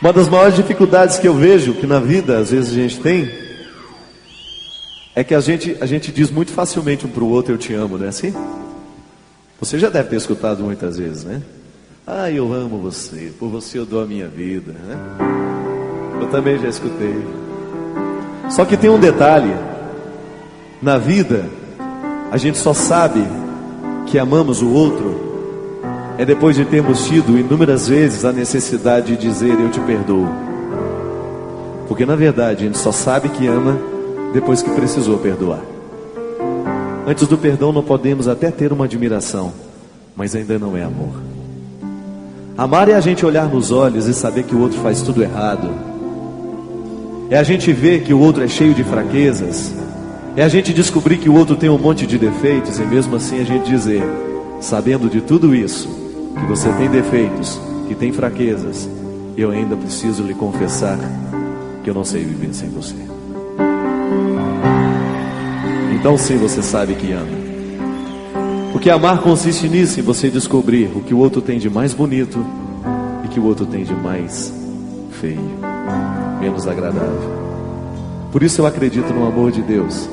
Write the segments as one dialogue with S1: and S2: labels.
S1: Uma das maiores dificuldades que eu vejo que na vida às vezes a gente tem é que a gente diz muito facilmente um para o outro: eu te amo, não é assim? Você já deve ter escutado muitas vezes, né? Ah, eu amo você, por você eu dou a minha vida, né? Eu também já escutei. Só que tem um detalhe: na vida a gente só sabe que amamos o outro é depois de termos tido inúmeras vezes a necessidade de dizer eu te perdoo. Porque na verdade a gente só sabe que ama depois que precisou perdoar. Antes do perdão não podemos até ter uma admiração, mas ainda não é amor. Amar é a gente olhar nos olhos e saber que o outro faz tudo errado. É a gente ver que o outro é cheio de fraquezas. É a gente descobrir que o outro tem um monte de defeitos e mesmo assim a gente dizer, sabendo de tudo isso, que você tem defeitos, que tem fraquezas, eu ainda preciso lhe confessar que eu não sei viver sem você. Então sim, você sabe que ama. Porque amar consiste nisso, em você descobrir o que o outro tem de mais bonito e que o outro tem de mais feio, menos agradável. Por isso eu acredito no amor de Deus.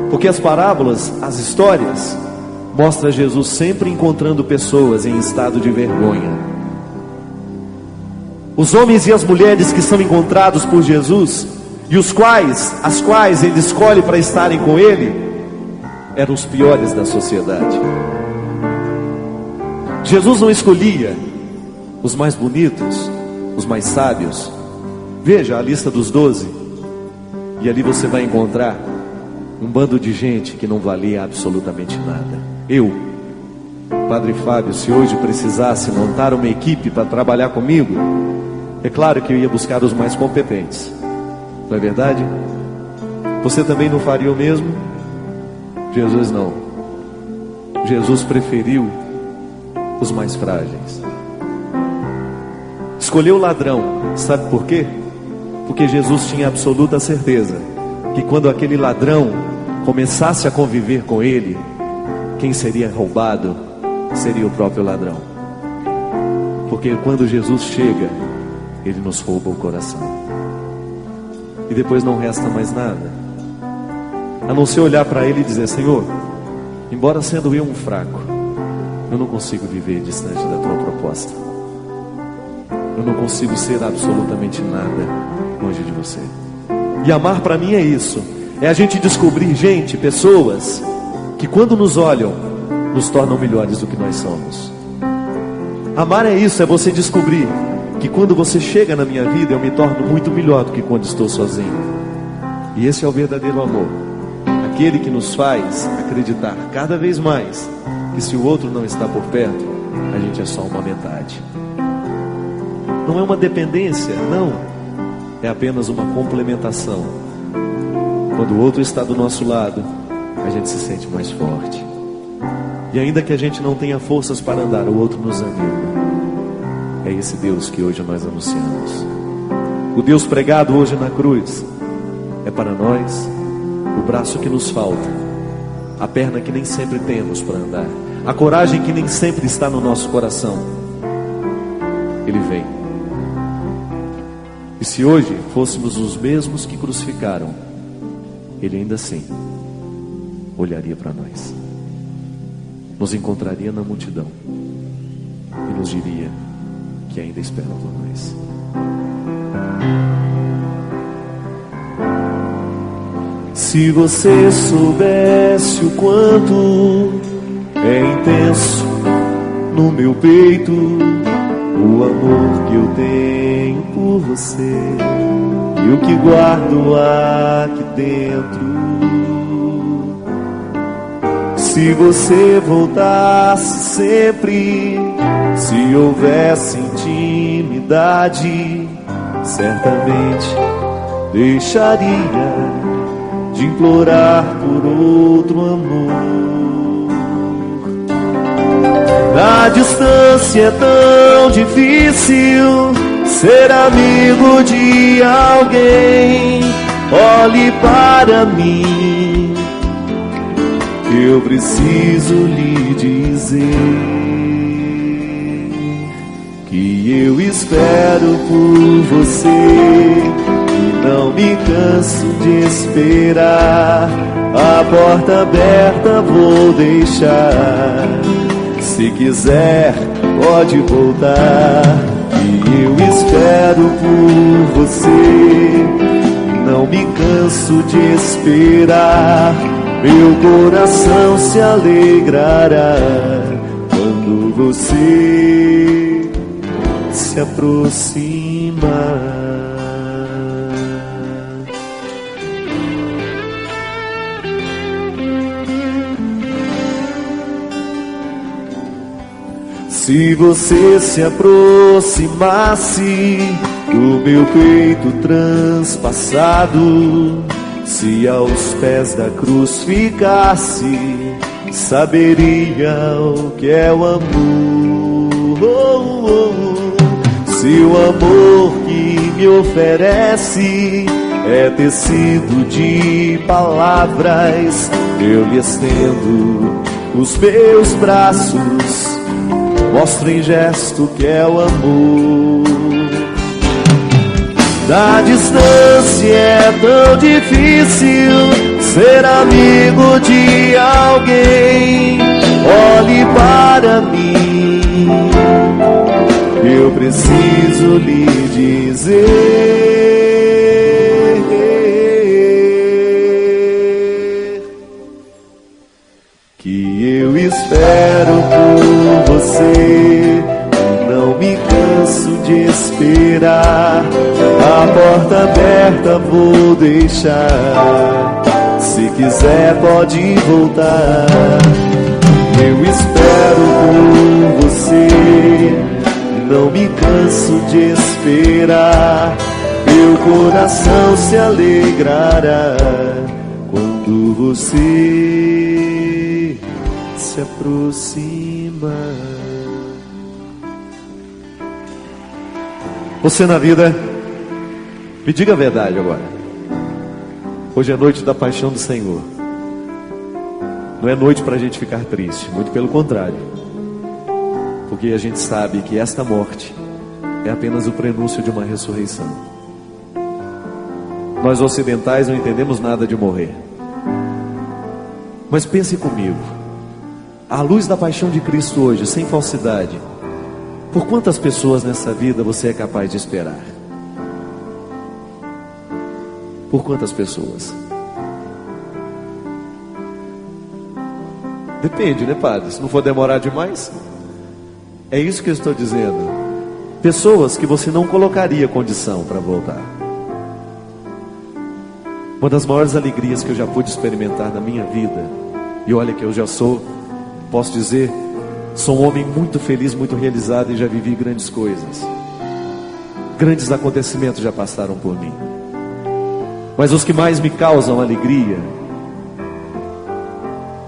S1: Porque as parábolas, as histórias, mostram Jesus sempre encontrando pessoas em estado de vergonha. Os homens e as mulheres que são encontrados por Jesus e as quais ele escolhe para estarem com ele, eram os piores da sociedade. Jesus não escolhia os mais bonitos, os mais sábios. Veja a lista dos 12, e ali você vai encontrar um bando de gente que não valia absolutamente nada. Eu, Padre Fábio, se hoje precisasse montar uma equipe para trabalhar comigo, é claro que eu ia buscar os mais competentes. Não é verdade? Você também não faria o mesmo? Jesus não. Jesus preferiu os mais frágeis. Escolheu o ladrão. Sabe por quê? Porque Jesus tinha absoluta certeza que quando aquele ladrão começasse a conviver com ele, quem seria roubado seria o próprio ladrão. Porque quando Jesus chega, ele nos rouba o coração. E depois não resta mais nada, a não ser olhar para ele e dizer: Senhor, embora sendo eu um fraco, eu não consigo viver distante da tua proposta. Eu não consigo ser absolutamente nada longe de você. E amar para mim é isso. É a gente descobrir pessoas que quando nos olham, nos tornam melhores do que nós somos. Amar é isso, é você descobrir que quando você chega na minha vida, eu me torno muito melhor do que quando estou sozinho. E esse é o verdadeiro amor. Aquele que nos faz acreditar cada vez mais que se o outro não está por perto, a gente é só uma metade. Não é uma dependência, não. É apenas uma complementação. Quando o outro está do nosso lado, a gente se sente mais forte. E ainda que a gente não tenha forças para andar, o outro nos anima. É esse Deus que hoje nós anunciamos. O Deus pregado hoje na cruz é para nós o braço que nos falta, a perna que nem sempre temos para andar, a coragem que nem sempre está no nosso coração. Ele vem. E se hoje fôssemos os mesmos que crucificaram, ele ainda assim olharia para nós, nos encontraria na multidão e nos diria que ainda esperam por nós. Se você soubesse o quanto é intenso no meu peito o amor que eu tenho por você e o que guardo aqui dentro. Se você voltasse sempre, se houvesse intimidade, certamente deixaria de implorar por outro amor. Na distância é tão difícil ser amigo de alguém. Olhe para mim, eu preciso lhe dizer que eu espero por você e não me canso de esperar. A porta aberta vou deixar, se quiser pode voltar. E eu espero por você, não me canso de esperar. Meu coração se alegrará quando você se aproxima. Se você se aproximasse do meu peito transpassado, se aos pés da cruz ficasse, saberia o que é o amor. Se o amor que me oferece é tecido de palavras, eu lhe estendo os meus braços, mostro em gesto que é o amor. Da distância é tão difícil ser amigo de alguém. Olhe para mim, eu preciso lhe dizer que eu espero por você, não me canso de esperar. A porta aberta vou deixar, se quiser pode voltar. Eu espero por você, não me canso de esperar. Meu coração se alegrará quando você se aproxima. Você na vida, me diga a verdade agora. Hoje é noite da paixão do Senhor. Não é noite para a gente ficar triste, muito pelo contrário. Porque a gente sabe que esta morte é apenas o prenúncio de uma ressurreição. Nós ocidentais não entendemos nada de morrer. Mas pense comigo, à luz da paixão de Cristo hoje, sem falsidade, por quantas pessoas nessa vida você é capaz de esperar? Por quantas pessoas? Depende, né, padre? Se não for demorar demais. É isso que eu estou dizendo. Pessoas que você não colocaria condição para voltar. Uma das maiores alegrias que eu já pude experimentar na minha vida, e olha que eu já sou, posso dizer, sou um homem muito feliz, muito realizado e já vivi grandes coisas. Grandes acontecimentos já passaram por mim. Mas os que mais me causam alegria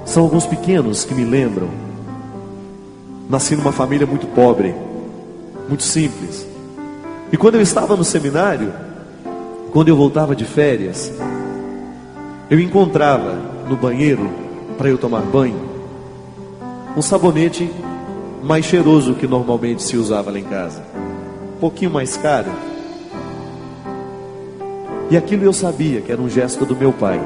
S1: são alguns pequenos que me lembram. Nasci numa família muito pobre, muito simples. E quando eu estava no seminário, quando eu voltava de férias, eu encontrava no banheiro, para eu tomar banho, um sabonete mais cheiroso que normalmente se usava lá em casa, um pouquinho mais caro. E aquilo eu sabia que era um gesto do meu pai.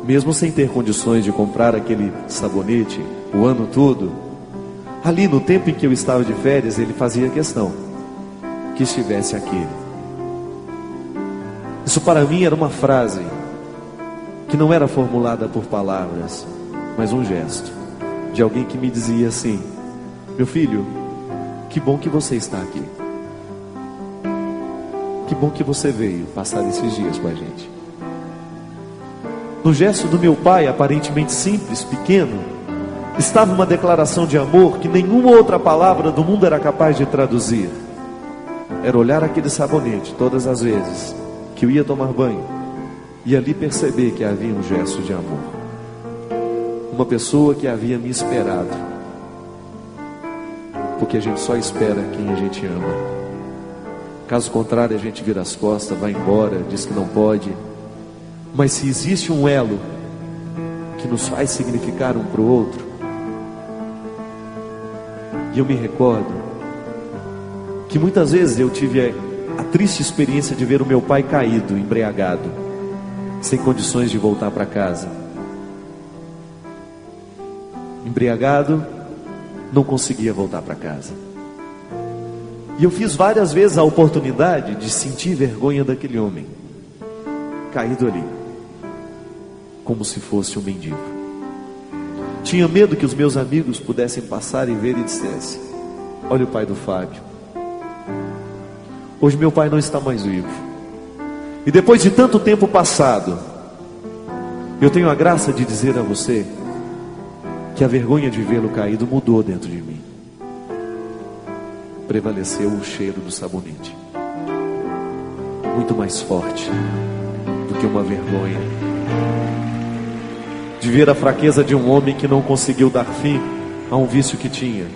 S1: Mesmo sem ter condições de comprar aquele sabonete o ano todo, ali no tempo em que eu estava de férias, ele fazia questão que estivesse aquele. Isso para mim era uma frase que não era formulada por palavras, mas um gesto de alguém que me dizia assim: meu filho, que bom que você está aqui. Que bom que você veio passar esses dias com a gente. No gesto do meu pai, aparentemente simples, pequeno, estava uma declaração de amor que nenhuma outra palavra do mundo era capaz de traduzir. Era olhar aquele sabonete todas as vezes que eu ia tomar banho e ali perceber que havia um gesto de amor. Uma pessoa que havia me esperado. Porque a gente só espera quem a gente ama. Caso contrário, a gente vira as costas, vai embora, diz que não pode. Mas se existe um elo que nos faz significar um para o outro, E eu me recordo que muitas vezes eu tive a triste experiência de ver o meu pai caído, embriagado, sem condições de voltar para casa. Embriagado, não conseguia voltar para casa. E eu fiz várias vezes a oportunidade de sentir vergonha daquele homem, caído ali, como se fosse um mendigo. Tinha medo que os meus amigos pudessem passar e ver e dissessem: olha o pai do Fábio. Hoje meu pai não está mais vivo. E depois de tanto tempo passado, eu tenho a graça de dizer a você que a vergonha de vê-lo caído mudou dentro de mim. Prevaleceu o cheiro do sabonete, muito mais forte do que uma vergonha de ver a fraqueza de um homem que não conseguiu dar fim a um vício que tinha.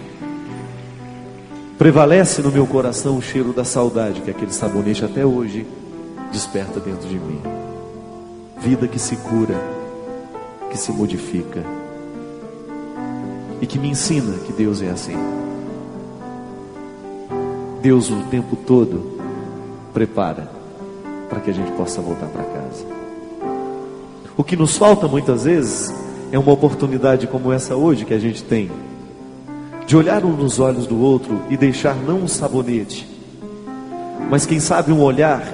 S1: Prevalece no meu coração o cheiro da saudade que aquele sabonete até hoje desperta dentro de mim. Vida que se cura, que se modifica e que me ensina que Deus é assim. Deus o tempo todo prepara para que a gente possa voltar para casa. O que nos falta muitas vezes é uma oportunidade como essa hoje que a gente tem, de olhar um nos olhos do outro e deixar não um sabonete, mas quem sabe um olhar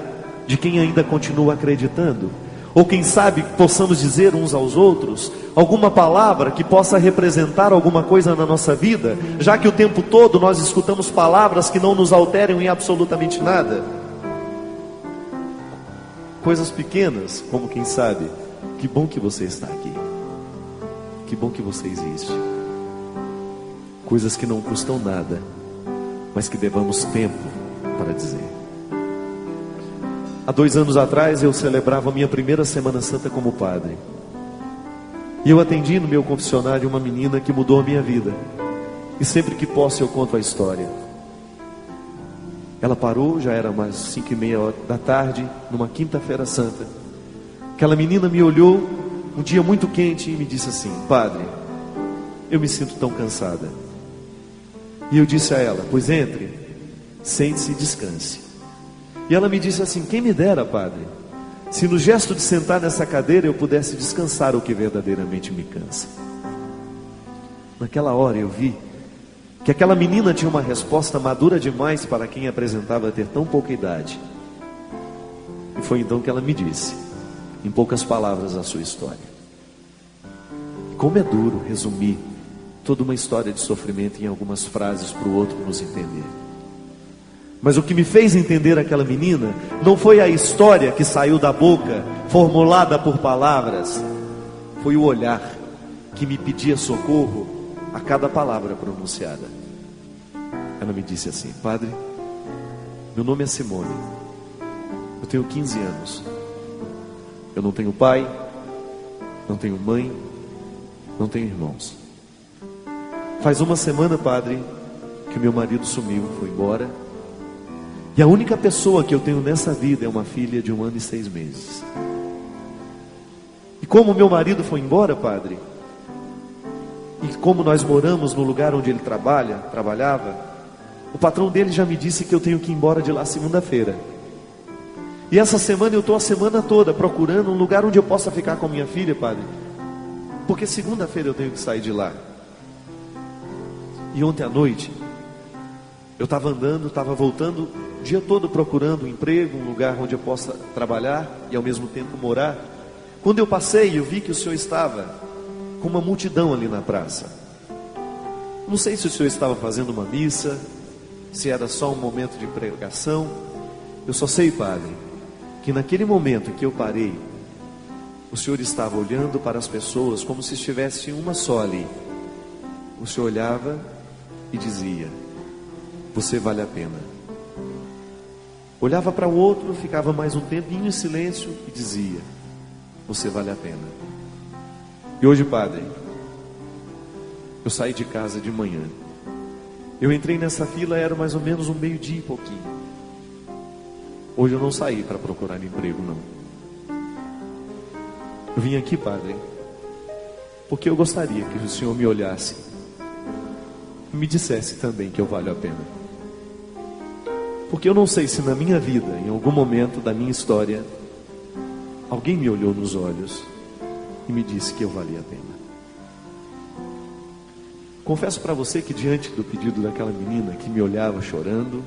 S1: de quem ainda continua acreditando, ou quem sabe possamos dizer uns aos outros alguma palavra que possa representar alguma coisa na nossa vida, já que o tempo todo nós escutamos palavras que não nos alteram em absolutamente nada. Coisas pequenas, como quem sabe: que bom que você está aqui, que bom que você existe. Coisas que não custam nada, mas que levamos tempo para dizer. Há 2 anos atrás eu celebrava a minha primeira Semana Santa como padre. E eu atendi no meu confessionário uma menina que mudou a minha vida. E sempre que posso eu conto a história. Ela parou, já era mais 5:30 da tarde, numa quinta-feira santa. Aquela menina me olhou um dia muito quente e me disse assim: padre, eu me sinto tão cansada. E eu disse a ela: pois entre, sente-se e descanse. E ela me disse assim: quem me dera, padre, se no gesto de sentar nessa cadeira eu pudesse descansar o que verdadeiramente me cansa. Naquela hora eu vi que aquela menina tinha uma resposta madura demais para quem apresentava ter tão pouca idade. E foi então que ela me disse, em poucas palavras, a sua história. Como é duro resumir toda uma história de sofrimento em algumas frases para o outro nos entender. Mas o que me fez entender aquela menina não foi a história que saiu da boca, formulada por palavras, foi o olhar que me pedia socorro a cada palavra pronunciada. Ela me disse assim: padre, meu nome é Simone, eu tenho 15 anos, eu não tenho pai, não tenho mãe, não tenho irmãos. Faz 1 semana, padre, que o meu marido sumiu, foi embora. E a única pessoa que eu tenho nessa vida é uma filha de 1 ano e 6 meses. E como meu marido foi embora, padre, e como nós moramos no lugar onde ele trabalhava, o patrão dele já me disse que eu tenho que ir embora de lá segunda-feira. E essa semana eu estou a semana toda procurando um lugar onde eu possa ficar com minha filha, padre, porque segunda-feira eu tenho que sair de lá. E ontem à noite eu estava andando, estava voltando o dia todo procurando um emprego, um lugar onde eu possa trabalhar e ao mesmo tempo morar. Quando eu passei, eu vi que o senhor estava com uma multidão ali na praça. Não sei se o senhor estava fazendo uma missa, se era só um momento de pregação. Eu só sei, padre, que naquele momento que eu parei, o senhor estava olhando para as pessoas como se estivesse uma só ali. O senhor olhava e dizia: você vale a pena. Olhava para o outro, ficava mais um tempinho em silêncio e dizia: você vale a pena. E hoje, padre, eu saí de casa de manhã. Eu entrei nessa fila, era mais ou menos 12:30 e pouquinho. Hoje eu não saí para procurar emprego, não. Eu vim aqui, padre, porque eu gostaria que o senhor me olhasse me dissesse também que eu valho a pena. Porque eu não sei se na minha vida, em algum momento da minha história, alguém me olhou nos olhos e me disse que eu valia a pena. Confesso para você que diante do pedido daquela menina que me olhava chorando,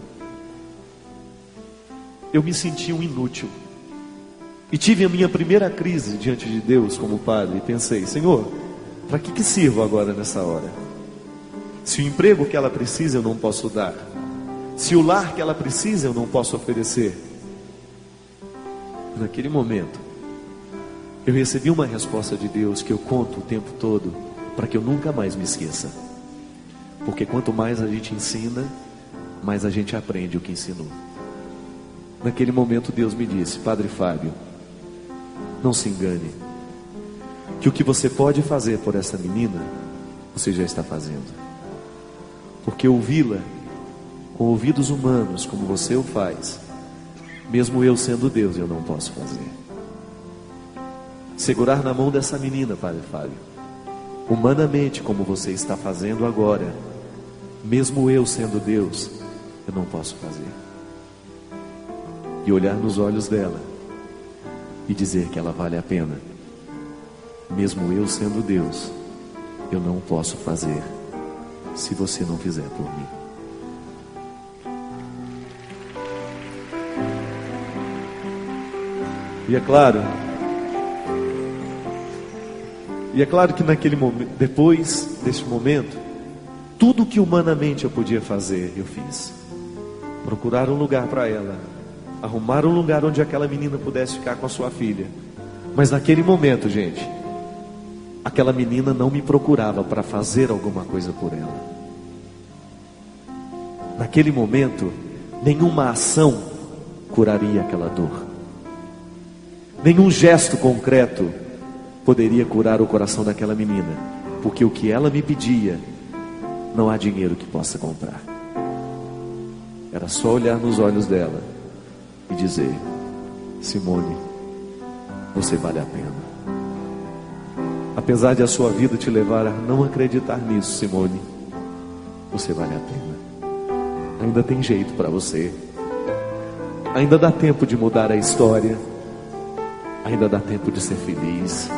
S1: eu me senti um inútil. E tive a minha primeira crise diante de Deus como padre e pensei: Senhor, para que sirvo agora nessa hora? Se o emprego que ela precisa eu não posso dar, se o lar que ela precisa eu não posso oferecer. Naquele momento eu recebi uma resposta de Deus que eu conto o tempo todo, para que eu nunca mais me esqueça. Porque quanto mais a gente ensina, mais a gente aprende o que ensinou. Naquele momento Deus me disse: Padre Fábio, não se engane, que o que você pode fazer por essa menina, você já está fazendo. Porque ouvi-la com ouvidos humanos, como você o faz, mesmo eu sendo Deus, eu não posso fazer. Segurar na mão dessa menina, Padre Fábio, humanamente, como você está fazendo agora, mesmo eu sendo Deus, eu não posso fazer. E olhar nos olhos dela e dizer que ela vale a pena, mesmo eu sendo Deus, eu não posso fazer se você não fizer por mim. E é claro que naquele momento, depois deste momento, tudo que humanamente eu podia fazer, eu fiz. Procurar um lugar para ela, arrumar um lugar onde aquela menina pudesse ficar com a sua filha. Mas naquele momento, gente, aquela menina não me procurava para fazer alguma coisa por ela. Naquele momento, nenhuma ação curaria aquela dor. Nenhum gesto concreto poderia curar o coração daquela menina, porque o que ela me pedia, não há dinheiro que possa comprar. Era só olhar nos olhos dela e dizer: Simone, você vale a pena. Apesar de a sua vida te levar a não acreditar nisso, Simone, você vale a pena. Ainda tem jeito para você. Ainda dá tempo de mudar a história. Ainda dá tempo de ser feliz.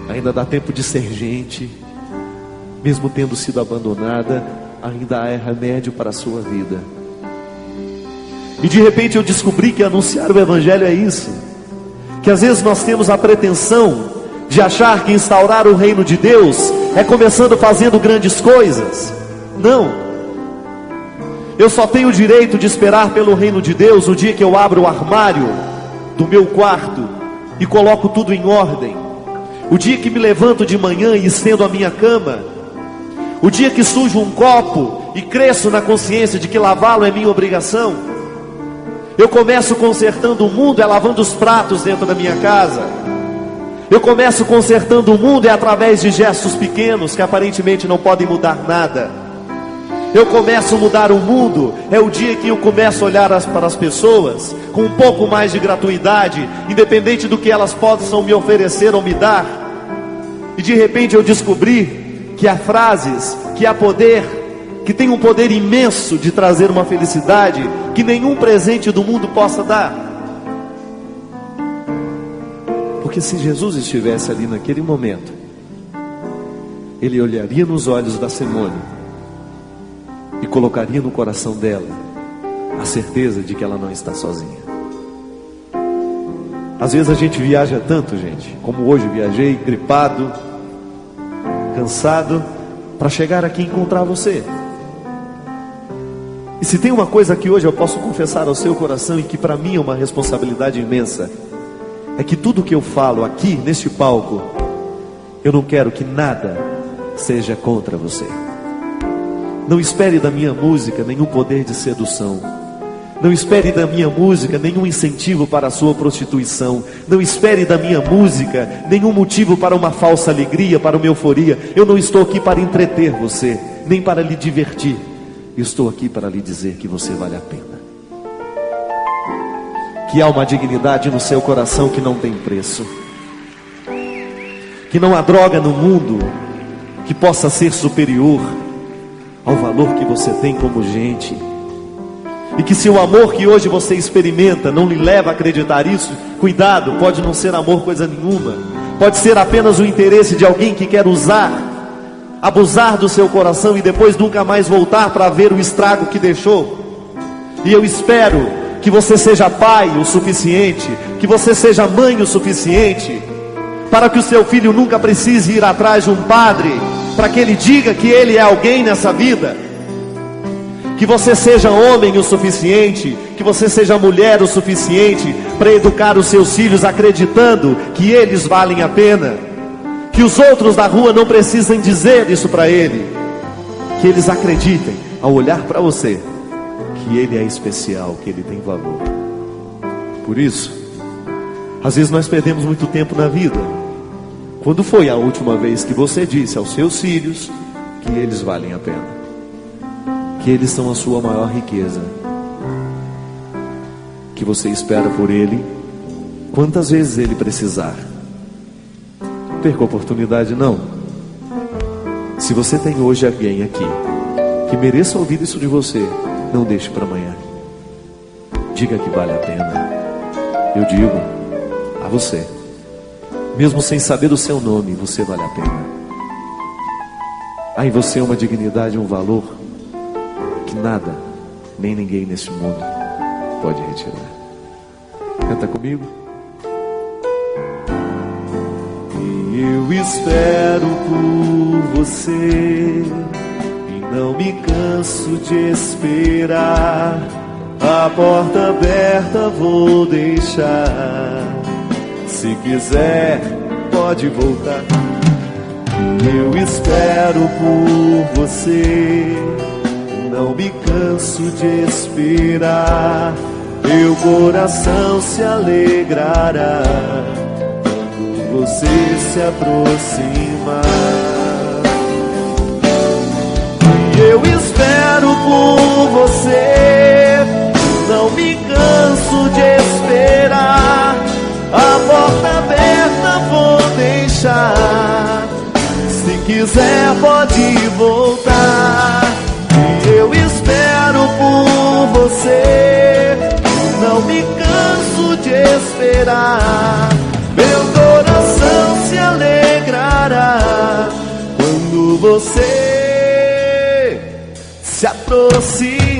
S1: Ainda dá tempo de ser gente. Mesmo tendo sido abandonada, ainda há remédio para a sua vida. E de repente eu descobri que anunciar o Evangelho é isso. Que às vezes nós temos a pretensão de achar que instaurar o reino de Deus é começando fazendo grandes coisas. Não. Eu só tenho o direito de esperar pelo reino de Deus no dia que eu abro o armário do meu quarto e coloco tudo em ordem. O dia que me levanto de manhã e estendo a minha cama. O dia que sujo um copo e cresço na consciência de que lavá-lo é minha obrigação. Eu começo consertando o mundo, é lavando os pratos dentro da minha casa. Eu começo consertando o mundo, é através de gestos pequenos que aparentemente não podem mudar nada. Eu começo a mudar o mundo, é o dia que eu começo a olhar para as pessoas com um pouco mais de gratuidade, independente do que elas possam me oferecer ou me dar. E de repente eu descobri que há frases, que há poder, que tem um poder imenso de trazer uma felicidade que nenhum presente do mundo possa dar. Porque se Jesus estivesse ali naquele momento, Ele olharia nos olhos da Simone e colocaria no coração dela a certeza de que ela não está sozinha. Às vezes a gente viaja tanto, gente, como hoje viajei, gripado, cansado, para chegar aqui e encontrar você. E se tem uma coisa que hoje eu posso confessar ao seu coração e que para mim é uma responsabilidade imensa, é que tudo que eu falo aqui neste palco, eu não quero que nada seja contra você. Não espere da minha música nenhum poder de sedução. Não espere da minha música nenhum incentivo para a sua prostituição. Não espere da minha música nenhum motivo para uma falsa alegria, para uma euforia. Eu não estou aqui para entreter você, nem para lhe divertir. Eu estou aqui para lhe dizer que você vale a pena. Que há uma dignidade no seu coração que não tem preço. Que não há droga no mundo que possa ser superior. ao valor que você tem como gente. E que se o amor que hoje você experimenta não lhe leva a acreditar isso, cuidado, pode não ser amor coisa nenhuma. Pode ser apenas o interesse de alguém que quer usar, abusar do seu coração e depois nunca mais voltar para ver o estrago que deixou. E eu espero que você seja pai o suficiente, que você seja mãe o suficiente, para que o seu filho nunca precise ir atrás de um padre, para que ele diga que ele é alguém nessa vida. Que você seja homem o suficiente, que você seja mulher o suficiente para educar os seus filhos acreditando que eles valem a pena. Que os outros da rua não precisem dizer isso para ele. Que eles acreditem ao olhar para você que ele é especial, que ele tem valor. Por isso, às vezes nós perdemos muito tempo na vida. Quando foi a última vez que você disse aos seus filhos que eles valem a pena? Que eles são a sua maior riqueza, que você espera por ele quantas vezes ele precisar. Não perca a oportunidade não. Se você tem hoje alguém aqui que mereça ouvir isso de você, não deixe para amanhã. Diga que vale a pena. Eu digo a você, mesmo sem saber o seu nome, você vale a pena. Há em você uma dignidade, um valor que nada, nem ninguém nesse mundo pode retirar. Canta comigo. E eu espero por você e não me canso de esperar. A porta aberta vou deixar. Se quiser, pode voltar. Eu espero por você, não me canso de esperar. Meu coração se alegrará quando você se aproximar. E eu espero por você, não me canso de esperar. A porta aberta vou deixar. Se quiser pode voltar. Eu espero por você, não me canso de esperar. Meu coração se alegrará quando você se aproxima.